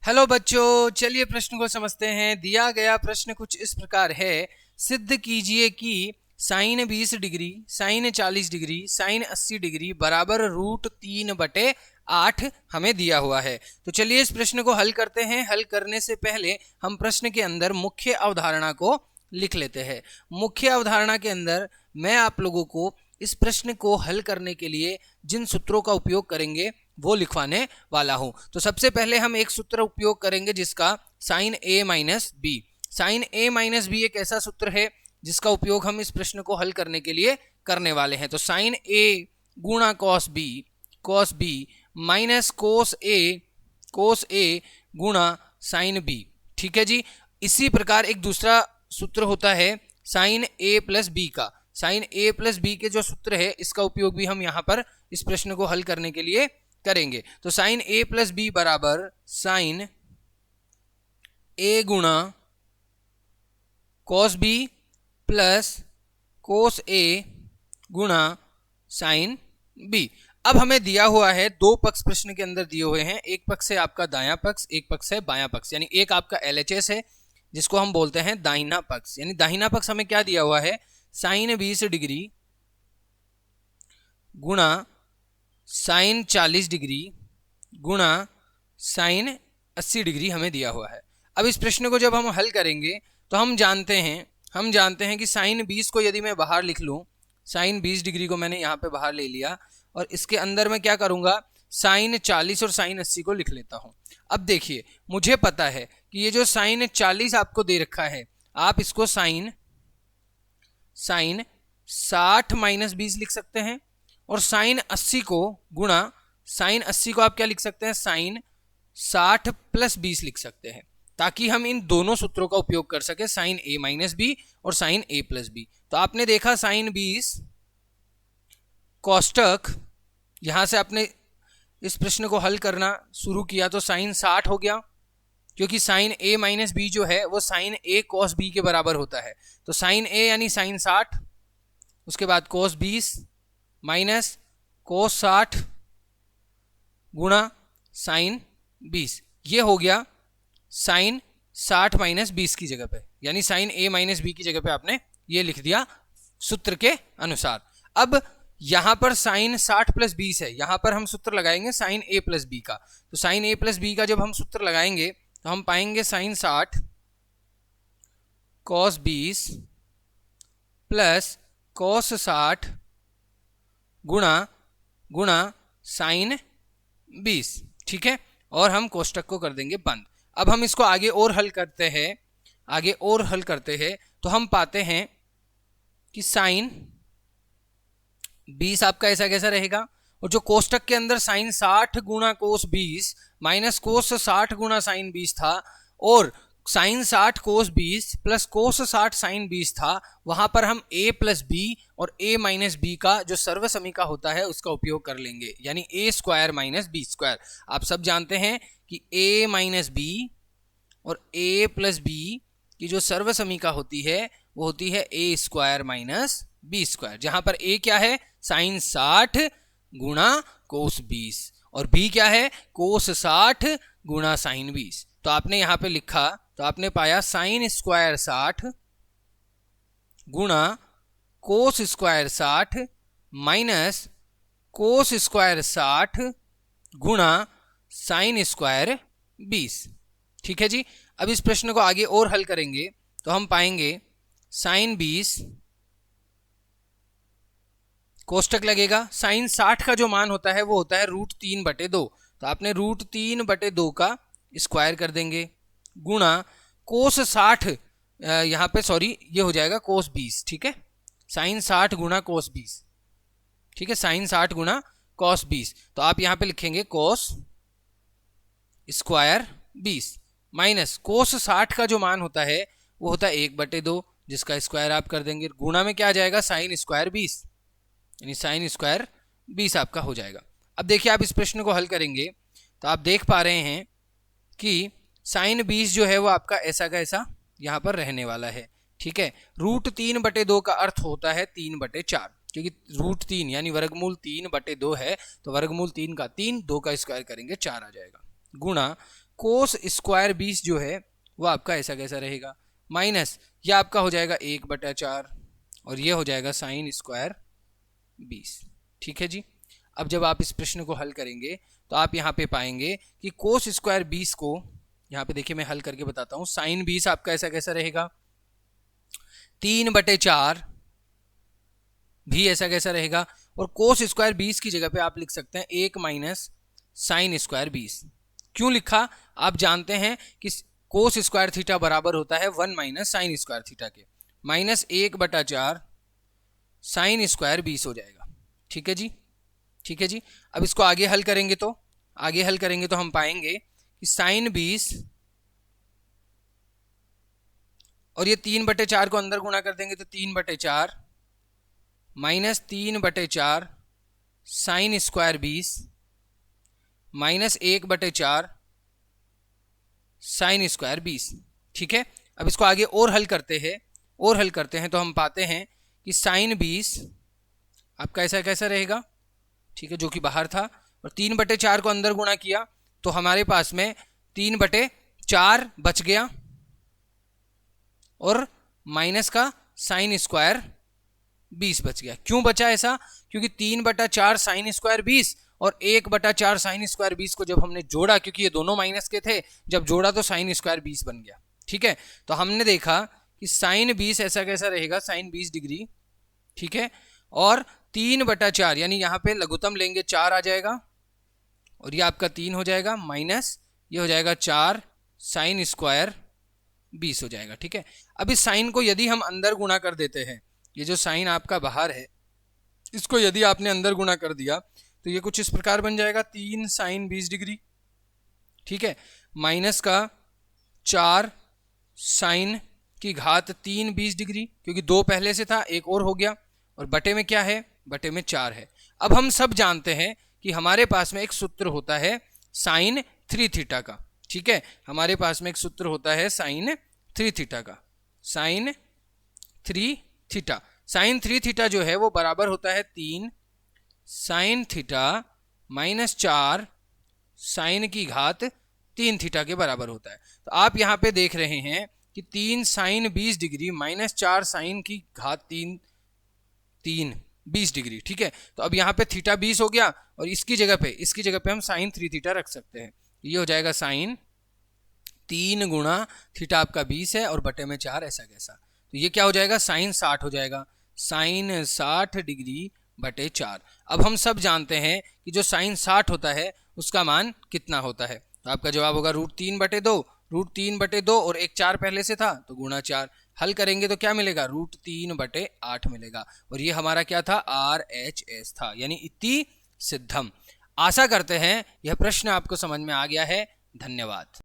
Hello बच्चों, चलिए प्रश्न को समझते हैं। दिया गया प्रश्न कुछ इस प्रकार है। सिद्ध कीजिए कि sine 20 degree, sine 40 degree, sine 80 degree बराबर √3/8 हमें दिया हुआ है। तो चलिए इस प्रश्न को हल करते हैं। हल करने से पहले हम प्रश्न के अंदर मुख्य अवधारणा को लिख लेते हैं। मुख्य अवधारणा के अंदर मैं आप लोगों को इस प्रश्न को हल करने के लिए जिन सूत्रों का उपयोग करेंगे वो लिखवाने वाला हूं। तो सबसे पहले हम एक सूत्र उपयोग करेंगे जिसका साइन ए माइनस बी। साइन ए माइनस बी एक ऐसा सूत्र है जिसका उपयोग हम इस प्रश्न को हल करने के लिए करने वाले हैं। तो साइन ए गुणा कॉस बी माइनस कोस ए गुणा साइन बी। ठीक है जी। इसी प्रकार एक दूसरा सूत्र होता है साइन ए प्लस बी का। साइन ए प्लस बी के जो सूत्र है इसका उपयोग भी हम यहाँ पर इस प्रश्न को हल करने के लिए करेंगे। तो साइन ए प्लस बी बराबर साइन ए गुणा कॉस बी प्लस कोस ए गुणा साइन बी। अब हमें दिया हुआ है दो पक्ष प्रश्न के अंदर दिए हुए हैं। एक पक्ष है आपका दायां पक्ष, एक पक्ष है बायां पक्ष। यानी एक आपका एलएचएस है जिसको हम बोलते हैं दाहिना पक्ष। यानी दाहिना पक्ष हमें क्या दिया हुआ है, साइन 20 डिग्री गुणा साइन 40 डिग्री गुणा साइन 80 डिग्री हमें दिया हुआ है। अब इस प्रश्न को जब हम हल करेंगे तो हम जानते हैं कि साइन 20 को यदि मैं बाहर लिख लूं, साइन 20 डिग्री को मैंने यहाँ पे बाहर ले लिया और इसके अंदर मैं क्या करूंगा, साइन 40 और साइन 80 को लिख लेता हूं। अब देखिए मुझे पता है कि ये जो साइन 40 आपको दे रखा है, आप इसको साइन 60 माइनस 20 लिख सकते हैं और साइन 80 को गुणा साइन 80 को आप क्या लिख सकते हैं, साइन 60 प्लस 20 लिख सकते हैं, ताकि हम इन दोनों सूत्रों का उपयोग कर सके, साइन ए माइनस बी और साइन ए प्लस बी। तो आपने देखा साइन 20 कोष्टक, यहां से आपने इस प्रश्न को हल करना शुरू किया तो साइन 60 हो गया, क्योंकि साइन ए माइनस बी जो है वो साइन ए कॉस बी के बराबर होता है। तो साइन ए यानी साइन 60, उसके बाद कॉस 20 माइनस कोस 60 गुणा साइन 20। ये हो गया साइन 60 माइनस 20 की जगह पे, यानी साइन ए माइनस बी की जगह पे आपने ये लिख दिया सूत्र के अनुसार। अब यहां पर साइन 60 प्लस 20 है, यहां पर हम सूत्र लगाएंगे साइन ए प्लस बी का। तो साइन ए प्लस बी का जब हम सूत्र लगाएंगे तो हम पाएंगे साइन 60 कॉस 20 प्लस कॉस 60 गुणा साइन 20। ठीक है, और हम कोष्टक को कर देंगे बंद। अब हम इसको आगे और हल करते हैं तो हम पाते हैं कि साइन 20 आपका ऐसा कैसा रहेगा, और जो कोष्टक के अंदर साइन 60 गुणा कोस 20 माइनस कोस 60 गुणा साइन 20 था, और साइन 60 कोस 20 प्लस कोस 60 साइन 20 था, वहां पर हम a प्लस बी और a माइनस बी का जो सर्व समीका होता है उसका उपयोग कर लेंगे, यानी a square minus b square. आप सब जानते हैं कि a माइनस बी और a प्लस बी की जो सर्व समीका होती है वो होती है a square minus b square, जहां पर a क्या है, साइन 60 गुणा कोस 20 और b क्या है, कोस 60 गुणा साइन 20। तो आपने यहां पे लिखा तो आपने पाया साइन स्क्वायर 60 गुणा cos square 60 minus cos square 60 गुणा साइन स्क्वायर 20। ठीक है जी। अब इस प्रश्न को आगे और हल करेंगे तो हम पाएंगे साइन 20 कोष्टक लगेगा, साइन 60 का जो मान होता है वो होता है √3/2। तो आपने √3/2 का स्क्वायर कर देंगे गुणा कोस 60, यहाँ पे सॉरी ये हो जाएगा कोस 20। ठीक है, साइन 60 गुणा कोस 20। ठीक है, साइन 60 गुणा कोस 20। तो आप यहाँ पे लिखेंगे कोस स्क्वायर 20 माइनस कोस 60 का जो मान होता है वो होता है 1/2, जिसका स्क्वायर आप कर देंगे, गुणा में क्या आ जाएगा, साइन स्क्वायर 20, यानी साइन स्क्वायर 20 आपका हो जाएगा। अब देखिए आप इस प्रश्न को हल करेंगे तो आप देख पा रहे हैं कि साइन 20 जो है वो आपका ऐसा का ऐसा यहाँ पर रहने वाला है। ठीक है, √3/2 का अर्थ होता है 3/4, क्योंकि √3 यानी वर्गमूल 3/2 है, तो वर्गमूल 3 का 3, 2 का स्क्वायर करेंगे 4 आ जाएगा, गुणा कोस स्क्वायर 20 जो है वो आपका ऐसा कैसा रहेगा, माइनस ये आपका हो जाएगा 1/4 और ये हो जाएगा साइन स्क्वायर 20। ठीक है जी। अब जब आप इस प्रश्न को हल करेंगे तो आप यहाँ पे पाएंगे कि कोस स्क्वायर 20 को, यहाँ पे देखिए मैं हल करके बताता हूँ, साइन 20 आपका ऐसा कैसा रहेगा, 3/4 भी ऐसा कैसा रहेगा, और कोस स्क्वायर 20 की जगह पे आप लिख सकते हैं 1 माइनस साइन स्क्वायर 20। क्यों लिखा, आप जानते हैं कि कोस स्क्वायर थीटा बराबर होता है 1 माइनस साइन स्क्वायर थीटा के, माइनस 1/4 साइन स्क्वायर 20 हो जाएगा। ठीक है जी, ठीक है जी। अब इसको आगे हल करेंगे तो हम पाएंगे कि साइन 20 और ये 3/4 को अंदर गुणा कर देंगे तो 3/4 minus 3/4 sine square 20 minus 1/4 sine square 20। ठीक है। अब इसको आगे और हल करते हैं तो हम पाते हैं कि साइन 20 आपका ऐसा कैसा रहेगा, ठीक है, जो कि बाहर था, और 3/4 को अंदर गुणा किया तो हमारे पास में 3/4 बच गया और माइनस का साइन स्क्वायर 20 बच गया। क्यों बचा ऐसा, क्योंकि 3/4 साइन स्क्वायर 20 और 1/4 साइन स्क्वायर 20 को जब हमने जोड़ा, क्योंकि ये दोनों माइनस के थे, जब जोड़ा तो साइन स्क्वायर 20 बन गया। ठीक है, तो हमने देखा कि साइन 20 ऐसा कैसा रहेगा, साइन 20 डिग्री। ठीक है, और 3/4 यानी यहाँ पे लघुत्तम लेंगे 4 आ जाएगा और ये आपका 3 हो जाएगा, माइनस ये हो जाएगा 4 साइन स्क्वायर 20 हो जाएगा। ठीक है, अब इस साइन को यदि हम अंदर गुणा कर देते हैं, ये जो साइन आपका बाहर है इसको यदि आपने अंदर गुणा कर दिया तो ये कुछ इस प्रकार बन जाएगा, 3 साइन 20 डिग्री। ठीक है, माइनस का 4 साइन की घात 3 20 डिग्री, क्योंकि 2 पहले से था, एक और हो गया, और बटे में क्या है, बटे में 4 है। अब हम सब जानते हैं कि हमारे पास में एक सूत्र होता है साइन 3 थीटा का। ठीक है, हमारे पास में एक सूत्र होता है साइन 3 थीटा का, साइन 3 थीटा। साइन 3 थीटा जो है वो बराबर होता है 3 साइन थीटा माइनस 4 साइन की घात 3 थीटा के बराबर होता है। तो आप यहाँ पे देख रहे हैं कि 3 साइन 20 डिग्री माइनस 4 साइन की घात 3 20 डिग्री। ठीक है, तो अब यहाँ पे थीटा 20 हो गया और इसकी जगह पे हम साइन 3 थीटा रख सकते हैं। ये हो जाएगा साइन 3 गुणा थीटा आपका 20 है और बटे में 4 ऐसा कैसा, तो ये क्या हो जाएगा, साइन 60 हो जाएगा, साइन 60 डिग्री बटे 4। अब हम सब जानते हैं कि जो साइन 60 होता है उसका मान कितना होता है, तो आपका जवाब होगा √3/2, √3/2 और एक 4 पहले से था तो गुणा 4। हल करेंगे तो क्या मिलेगा, √3/8 मिलेगा, और ये हमारा क्या था, RHS था, यानी इति सिद्धम। आशा करते हैं यह प्रश्न आपको समझ में आ गया है। धन्यवाद।